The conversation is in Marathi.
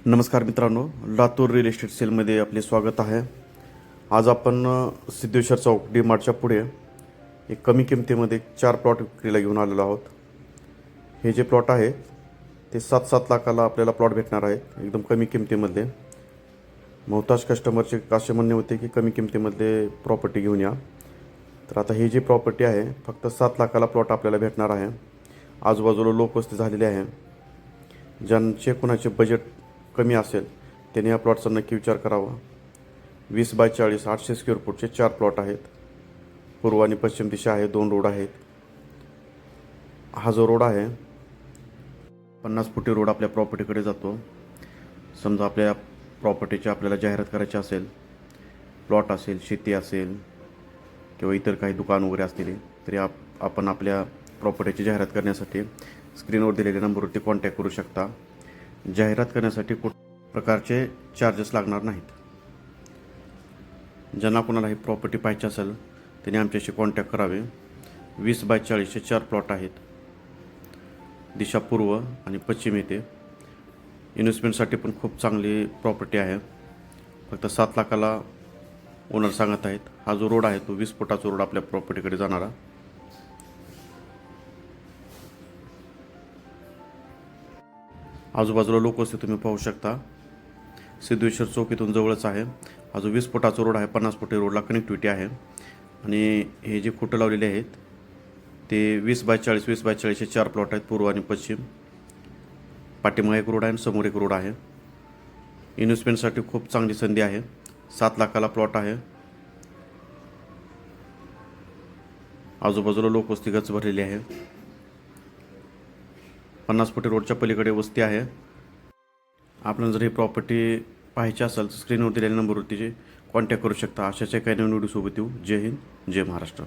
नमस्कार मित्रांनो, लातूर रिअल इस्टेट सेलमध्ये आपले स्वागत आहे. आज आपण सिद्धेश्वर चौक डी मार्टच्या पुढे एक कमी किमतीमध्ये 4 प्लॉट विक्रीला घेऊन आलेलो आहोत. हे जे प्लॉट आहे ते 7-7 लाखाला आपल्याला प्लॉट भेटणार आहे, एकदम कमी किमतीमध्ये. बहुतांश कस्टमरचे असे म्हणणे होते की कमी किमतीमध्ये प्रॉपर्टी घेऊन या. तर आता ही जी प्रॉपर्टी आहे फक्त 7 लाखाला प्लॉट आपल्याला भेटणार आहे. आजूबाजूला लोकवस्ती झालेली आहे. ज्यांचे कोणाचे बजेट कमी असेल त्याने या प्लॉटचा नक्की विचार करावा. 20x40 800 स्क्वेअर फूटचे 4 प्लॉट आहेत. पूर्व आणि पश्चिम दिशा आहे, 2 रोड आहेत. हा जो रोड आहे 50 फुटी रोड आपल्या प्रॉपर्टीकडे जातो. समजा आपल्या प्रॉपर्टीची आपल्याला जाहिरात करायची असेल, प्लॉट असेल, शेती असेल किंवा इतर काही दुकान वगैरे असतील, तरी आपण आपल्या प्रॉपर्टीची जाहिरात करण्यासाठी स्क्रीनवर दिलेल्या नंबरवरती कॉन्टॅक्ट करू शकता. जाहिरात करण्यासाठी कुठल्या प्रकारचे चार्जेस लागणार नाहीत. ज्यांना कोणाला ही प्रॉपर्टी पाहिजे असेल त्यांनी आमच्याशी कॉन्टॅक्ट करावे. 20x40चे 4 प्लॉट आहेत. दिशा पूर्व आणि पश्चिम येते. इन्व्हेस्टमेंटसाठी पण खूप चांगली प्रॉपर्टी आहे. फक्त 7 लाखाला ओनर सांगत आहेत. हा जो रोड आहे तो 20 फुटाचा रोड आपल्या प्रॉपर्टीकडे जाणारा. आजूबाजूला लोकवस्ती तुम्ही पाहू शकता. सिद्धेश्वर चौक इथून जवळच आहे. हा जो 20 फुटाचा रोड आहे, 50 फुटी रोडला कनेक्टिव्हिटी आहे. आणि हे जे खुटं लावलेले आहेत ते 20x40चे 4 प्लॉट आहेत, पूर्व आणि पश्चिम. पाठीमागे एक रोड आहे आणि समोर एक रोड आहे. इन्व्हेस्टमेंटसाठी खूप चांगली संधी आहे. 7 लाखाला प्लॉट आहे. आजूबाजूला लोकवस्ती गच्च भरलेली आहे. 50 फुटी रोडच्या पलीकडे वस्ती आहे. आपण जर ही प्रॉपर्टी पाहायची असेल तर स्क्रीनवर दिलेल्या नंबरवरती कॉन्टॅक्ट करू शकता. अशाच काही नवीन व्हिडिओसोबत येऊ. जय हिंद, जय महाराष्ट्र.